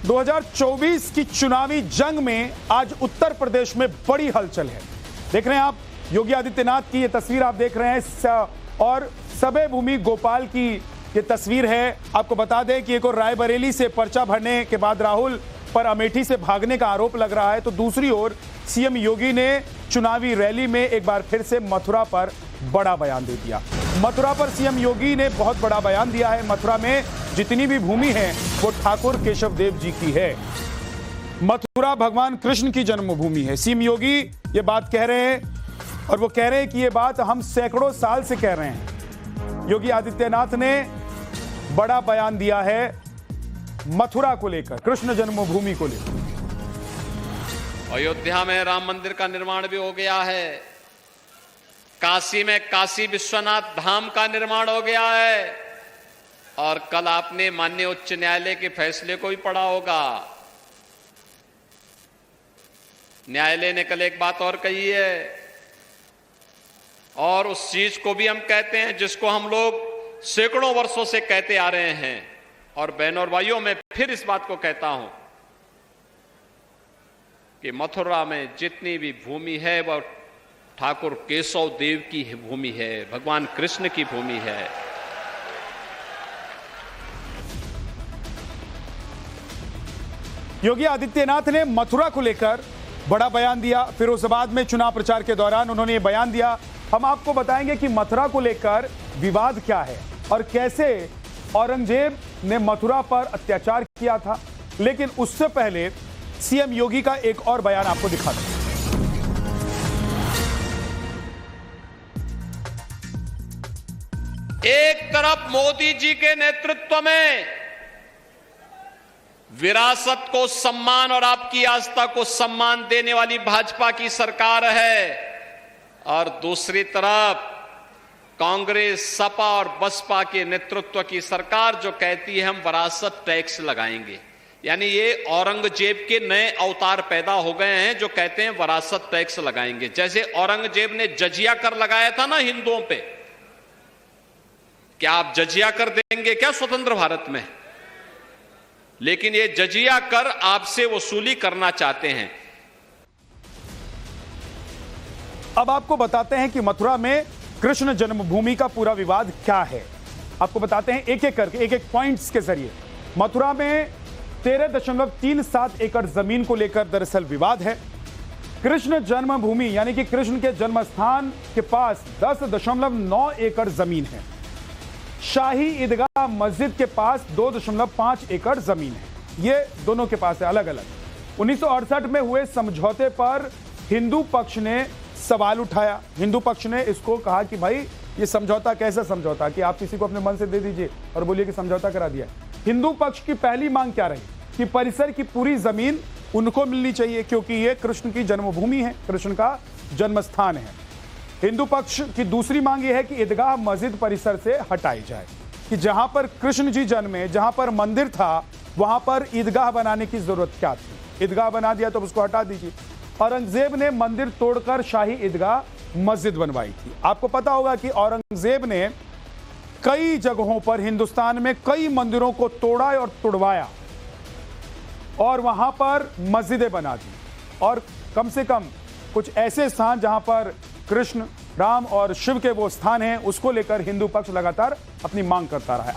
2024 की चुनावी जंग में आज उत्तर प्रदेश में बड़ी हलचल है। देख रहे हैं आप योगी आदित्यनाथ की ये तस्वीर आप देख रहे हैं और सबे भूमि गोपाल की ये तस्वीर है। आपको बता दें कि एक और रायबरेली से पर्चा भरने के बाद राहुल पर अमेठी से भागने का आरोप लग रहा है, तो दूसरी ओर सीएम योगी ने चुनावी रैली में एक बार फिर से मथुरा पर बड़ा बयान दे दिया। मथुरा पर सीएम योगी ने बहुत बड़ा बयान दिया है। मथुरा में जितनी भी भूमि है वो ठाकुर केशव देव जी की है। मथुरा भगवान कृष्ण की जन्मभूमि है। सीएम योगी ये बात कह रहे हैं और वो कह रहे हैं कि ये बात हम सैकड़ों साल से कह रहे हैं। योगी आदित्यनाथ ने बड़ा बयान दिया है मथुरा को लेकर, कृष्ण जन्मभूमि को लेकर। अयोध्या में राम मंदिर का निर्माण भी हो गया है। काशी में काशी विश्वनाथ धाम का निर्माण हो गया है। और कल आपने माननीय उच्च न्यायालय के फैसले को भी पढ़ा होगा। न्यायालय ने कल एक बात और कही है, और उस चीज को भी हम कहते हैं जिसको हम लोग सैकड़ों वर्षों से कहते आ रहे हैं। और बहनों और भाइयों, मैं फिर इस बात को कहता हूं कि मथुरा में जितनी भी भूमि है वह ठाकुर केशव देव की भूमि है, भगवान कृष्ण की भूमि है। योगी आदित्यनाथ ने मथुरा को लेकर बड़ा बयान दिया। फिरोजाबाद में चुनाव प्रचार के दौरान उन्होंने ये बयान दिया। हम आपको बताएंगे कि मथुरा को लेकर विवाद क्या है और कैसे औरंगजेब ने मथुरा पर अत्याचार किया था। लेकिन उससे पहले सीएम योगी का एक और बयान आपको दिखा दूं। एक तरफ मोदी जी के नेतृत्व में विरासत को सम्मान और आपकी आस्था को सम्मान देने वाली भाजपा की सरकार है, और दूसरी तरफ कांग्रेस, सपा और बसपा के नेतृत्व की सरकार जो कहती है हम विरासत टैक्स लगाएंगे। यानी ये औरंगजेब के नए अवतार पैदा हो गए हैं जो कहते हैं विरासत टैक्स लगाएंगे। जैसे औरंगजेब ने जजिया कर लगाया था ना हिंदुओं पे, क्या आप जजिया कर देंगे क्या स्वतंत्र भारत में? लेकिन ये जजिया कर आपसे वसूली करना चाहते हैं। अब आपको बताते हैं कि मथुरा में कृष्ण जन्मभूमि का पूरा विवाद क्या है। आपको बताते हैं एक एक करके, एक एक पॉइंट्स के जरिए। मथुरा में 13.37 एकड़ जमीन को लेकर दरअसल विवाद है। कृष्ण जन्मभूमि यानी कि कृष्ण के जन्म स्थान के पास 10.9 एकड़ जमीन है। शाही ईदगाह मस्जिद के पास 2.5 एकड़ जमीन है। ये दोनों के पास है अलग अलग। 1968 में हुए समझौते पर हिंदू पक्ष ने सवाल उठाया। हिंदू पक्ष ने इसको कहा कि भाई ये समझौता कैसा समझौता कि आप किसी को अपने मन से दे दीजिए और बोलिए कि समझौता करा दिया। हिंदू पक्ष की पहली मांग क्या रही कि परिसर की पूरी जमीन उनको मिलनी चाहिए क्योंकि ये कृष्ण की जन्मभूमि है, कृष्ण का जन्म स्थान है। हिंदू पक्ष की दूसरी मांग यह है कि ईदगाह मस्जिद परिसर से हटाई जाए, कि जहां पर कृष्ण जी जन्मे, जहां पर मंदिर था, वहां पर ईदगाह बनाने की जरूरत क्या थी? ईदगाह बना दिया तो उसको हटा दीजिए। औरंगजेब ने मंदिर तोड़कर शाही ईदगाह मस्जिद बनवाई थी। आपको पता होगा कि औरंगजेब ने कई जगहों पर हिंदुस्तान में कई मंदिरों को तोड़ा और तुड़वाया और वहां पर मस्जिदें बना दी, और कम से कम कुछ ऐसे स्थान जहां पर कृष्ण, राम और शिव के वो स्थान हैं उसको लेकर हिंदू पक्ष लगातार अपनी मांग करता रहा है।